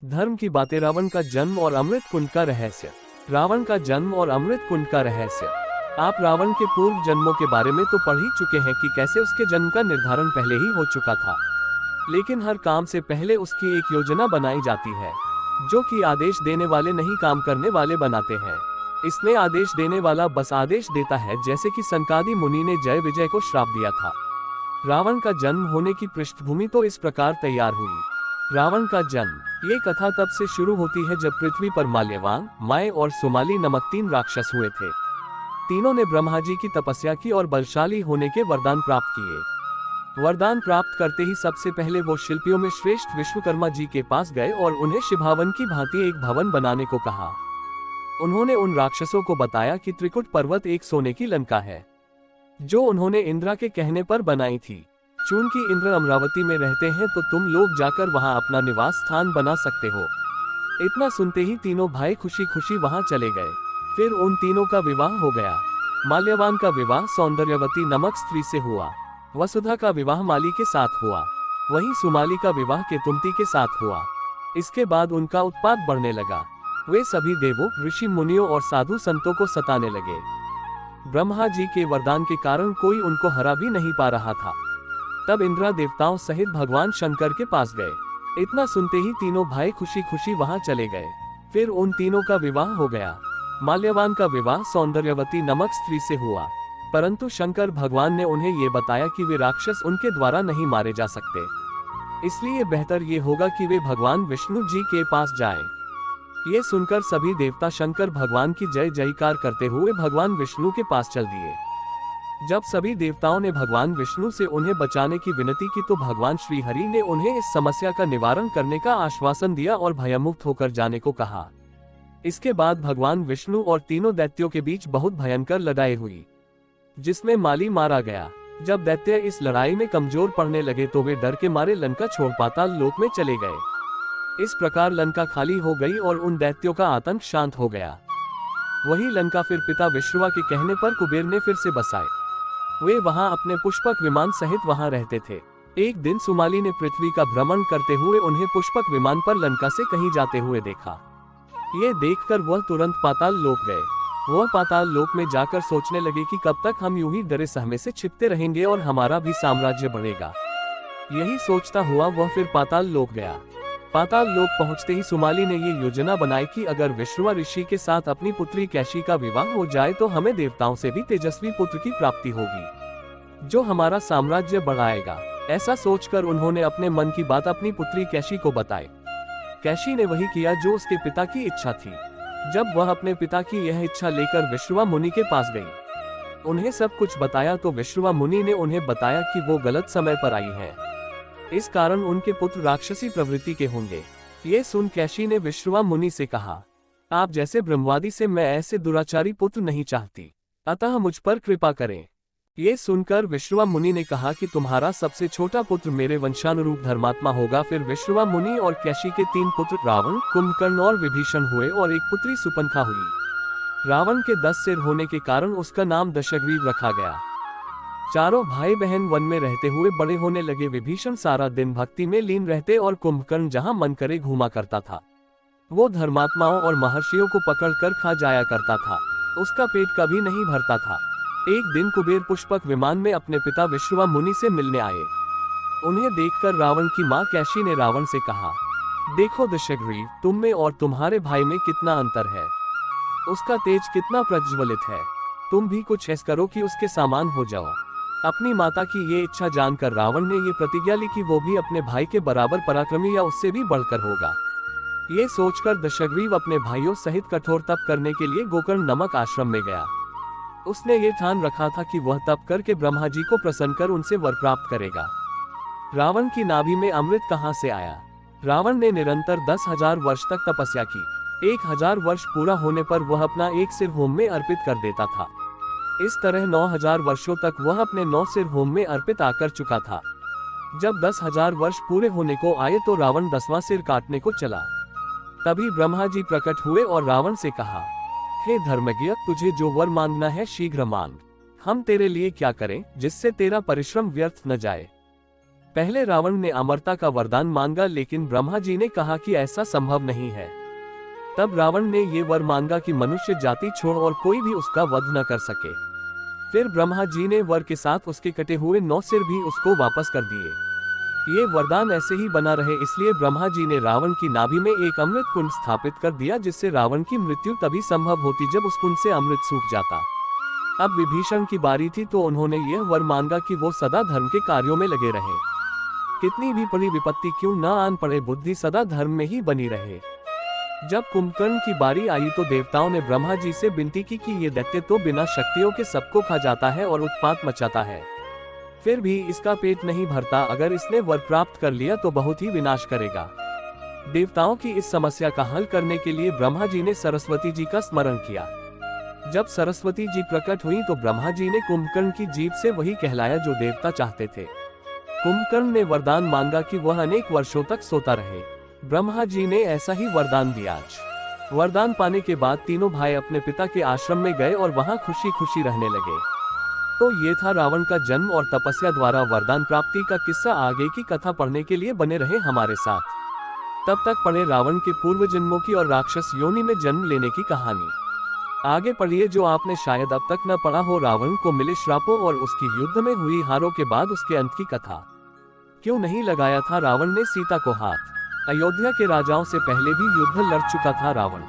धर्म की बातें। रावण का जन्म और अमृत कुंड का रहस्य। रावण का जन्म और अमृत कुंड का रहस्य। आप रावण के पूर्व जन्मों के बारे में तो पढ़ ही चुके हैं कि कैसे उसके जन्म का निर्धारण पहले ही हो चुका था, लेकिन हर काम से पहले उसकी एक योजना बनाई जाती है, जो कि आदेश देने वाले नहीं काम करने वाले बनाते हैं। इसमें आदेश देने वाला बस आदेश देता है, जैसे कि सनकादि मुनि ने जय विजय को श्राप दिया था। रावण का जन्म होने की पृष्ठभूमि तो इस प्रकार तैयार हुई। रावण का जन्म। ये कथा तब से शुरू होती है जब पृथ्वी पर माल्यवान, माय और सुमाली नामक 3 राक्षस हुए थे। तीनों ने ब्रह्मा जी की तपस्या की और बलशाली होने के वरदान प्राप्त किए। वरदान प्राप्त करते ही सबसे पहले वो शिल्पियों में श्रेष्ठ विश्वकर्मा जी के पास गए और उन्हें शिभावन की भांति एक भवन बनाने को कहा। उन्होंने उन राक्षसों को बताया कि त्रिकुट पर्वत एक सोने की लंका है, जो उन्होंने इंद्रा के कहने पर बनाई थी। चूंकि इंद्र अमरावती में रहते हैं तो तुम लोग जाकर वहां अपना निवास स्थान बना सकते हो। इतना सुनते ही तीनों भाई खुशी खुशी वहां चले गए। फिर उन तीनों का विवाह हो गया। माल्यवान का विवाह सौंदर्यवती नामक स्त्री से हुआ। वसुधा का विवाह माली के साथ हुआ। वहीं सुमाली का विवाह केतुमती के साथ हुआ। इसके बाद उनका उत्पात बढ़ने लगा। वे सभी देवों, ऋषि मुनियों और साधु संतों को सताने लगे। ब्रह्मा जी के वरदान के कारण कोई उनको हरा भी नहीं पा रहा था। तब इंद्र देवताओं सहित भगवान शंकर के पास गए। इतना सुनते ही तीनों भाई खुशी खुशी वहां चले गए। फिर उन तीनों का विवाह हो गया। माल्यवान का विवाह सौंदर्यवती नामक स्त्री से हुआ, परंतु शंकर भगवान ने उन्हें ये बताया कि वे राक्षस उनके द्वारा नहीं मारे जा सकते, इसलिए बेहतर ये होगा कि वे भगवान विष्णु जी के पास जाएं। ये सुनकर सभी देवता शंकर भगवान की जय जयकार करते हुए भगवान विष्णु के पास चल दिए। जब सभी देवताओं ने भगवान विष्णु से उन्हें बचाने की विनती की तो भगवान श्री हरि ने उन्हें इस समस्या का निवारण करने का आश्वासन दिया और भयमुक्त होकर जाने को कहा। इसके बाद भगवान विष्णु और तीनों दैत्यों के बीच बहुत भयंकर लड़ाई हुई, जिसमें माली मारा गया। जब दैत्य इस लड़ाई में कमजोर पड़ने लगे तो वे डर के मारे लंका छोड़ पाताल लोक में चले गए। इस प्रकार लंका खाली हो गई और उन दैत्यों का आतंक शांत हो गया। वही लंका फिर पिता विश्रवा के कहने पर कुबेर ने फिर से बसाए। वे वहां अपने पुष्पक विमान सहित वहां रहते थे। एक दिन सुमाली ने पृथ्वी का भ्रमण करते हुए उन्हें पुष्पक विमान पर लंका से कहीं जाते हुए देखा। ये देखकर वह तुरंत पाताल लोक गए। वह पाताल लोक में जाकर सोचने लगे कि कब तक हम यूं ही डरे सहमे से छिपते रहेंगे और हमारा भी साम्राज्य बढ़ेगा। यही सोचता हुआ वह फिर पाताल लोक गया। पाताल लोक पहुंचते ही सुमाली ने ये योजना बनाई कि अगर विश्रवा ऋषि के साथ अपनी पुत्री कैशी का विवाह हो जाए तो हमें देवताओं से भी तेजस्वी पुत्र की प्राप्ति होगी, जो हमारा साम्राज्य बढ़ाएगा। ऐसा सोचकर उन्होंने अपने मन की बात अपनी पुत्री कैशी को बताई। कैशी ने वही किया जो उसके पिता की इच्छा थी। जब वह अपने पिता की यह इच्छा लेकर विश्रवा मुनि के पास गई, उन्हें सब कुछ बताया तो विश्रवा मुनि ने उन्हें बताया कि वो गलत समय पर आई है, इस कारण उनके पुत्र राक्षसी प्रवृत्ति के होंगे। ये सुन कैशी ने विश्रवा मुनि से कहा, आप जैसे ब्रह्मवादी से मैं ऐसे दुराचारी पुत्र नहीं चाहती, अतः मुझ पर कृपा करें। ये सुनकर विश्रवा मुनि ने कहा कि तुम्हारा सबसे छोटा पुत्र मेरे वंशानुरूप धर्मात्मा होगा। फिर विश्रवा मुनि और कैशी के 3 पुत्र रावण, कुंभकर्ण और विभीषण हुए और एक पुत्री सुपंखा हुई। रावण के 10 सिर होने के कारण उसका नाम दशग्रीव रखा गया। चारों भाई बहन वन में रहते हुए बड़े होने लगे। विभीषण सारा दिन भक्ति में लीन रहते और कुंभकर्ण जहां मन करे घूमा करता था। वो धर्मात्माओं और महर्षियों को पकड़कर खा जाया करता था। उसका पेट कभी नहीं भरता था। एक दिन कुबेर पुष्पक विमान में अपने पिता विश्रवा मुनि से मिलने आए। उन्हें देखकर रावण की मां कैशी ने रावण से कहा, देखो दशग्रीव, तुम में और तुम्हारे भाई में कितना अंतर है। उसका तेज कितना प्रज्वलित है। तुम भी कुछ ऐसा करो कि उसके समान हो जाओ। अपनी माता की ये इच्छा जानकर रावण ने ये प्रतिज्ञा ली कि वो भी अपने भाई के बराबर पराक्रमी या उससे भी बढ़कर होगा। ये सोचकर दशग्रीव अपने भाइयों सहित कठोर तप करने के लिए गोकर्ण नामक आश्रम में गया। उसने ये ठान रखा था कि वह तप करके ब्रह्मा जी को प्रसन्न कर उनसे वर प्राप्त करेगा। रावण की नाभि में अमृत कहां से आया? रावण ने निरंतर 10,000 वर्ष तक तपस्या की। 1,000 वर्ष पूरा होने पर वह अपना एक सिर होम में अर्पित कर देता था। इस तरह 9,000 वर्षों तक वह अपने 9 सिर होम में अर्पित आकर चुका था। जब 10,000 वर्ष पूरे होने को आए तो रावण 10वां सिर काटने को चला। तभी ब्रह्मा जी प्रकट हुए और रावण से कहा, हे धर्मज्ञ, तुझे जो वर मांगना है शीघ्र मांग। हम तेरे लिए क्या करें जिससे तेरा परिश्रम व्यर्थ न जाए। पहले रावण ने अमरता का वरदान मांगा, लेकिन ब्रह्मा जी ने कहा कि ऐसा संभव नहीं है। तब रावण ने ये वर मांगा कि मनुष्य जाति छोड़ और कोई भी उसका वध न कर सके। फिर ब्रह्मा जी ने वर के साथ उसके कटे हुए 9 सिर भी उसको वापस कर दिए। ये वरदान ऐसे ही बना रहे, इसलिए ब्रह्मा जी ने रावण की नाभि में एक अमृत कुंड स्थापित कर दिया, जिससे रावण की मृत्यु तभी संभव होती जब उस कुंड से अमृत सूख जाता। अब विभीषण की बारी थी, तो उन्होंने यह वर मांगा कि वो सदा धर्म के कार्यों में लगे रहे। कितनी भी बड़ी विपत्ति क्यों न आन पड़े, बुद्धि सदा धर्म में ही बनी रहे। जब कुंभकर्ण की बारी आई तो देवताओं ने ब्रह्मा जी से विनती की कि ये दैत्य तो बिना शक्तियों के सबको खा जाता है और उत्पात मचाता है, फिर भी इसका पेट नहीं भरता। अगर इसने वर प्राप्त कर लिया तो बहुत ही विनाश करेगा। देवताओं की इस समस्या का हल करने के लिए ब्रह्मा जी ने सरस्वती जी का स्मरण किया। जब सरस्वती जी प्रकट हुई तो ब्रह्मा जी ने कुंभकर्ण की जीभ से वही कहलाया जो देवता चाहते थे। कुंभकर्ण ने वरदान मांगा कि वह अनेक वर्षों तक सोता रहे। ब्रह्मा जी ने ऐसा ही वरदान दिया। वरदान पाने के बाद तीनों भाई अपने पिता के आश्रम में गए और वहां खुशी खुशी रहने लगे। तो ये था रावण का जन्म और तपस्या द्वारा वरदान प्राप्ति का किस्सा। आगे की कथा पढ़ने के लिए बने रहे हमारे साथ। तब तक पढ़े रावण के पूर्व जन्मों की और राक्षस योनि में जन्म लेने की कहानी। आगे पढ़िए जो आपने शायद अब तक न पढ़ा हो, रावण को मिले श्रापों और उसकी युद्ध में हुई हारों के बाद उसके अंत की कथा। क्यों नहीं लगाया था रावण ने सीता को हाथ? अयोध्या के राजाओं से पहले भी युद्ध लड़ चुका था रावण।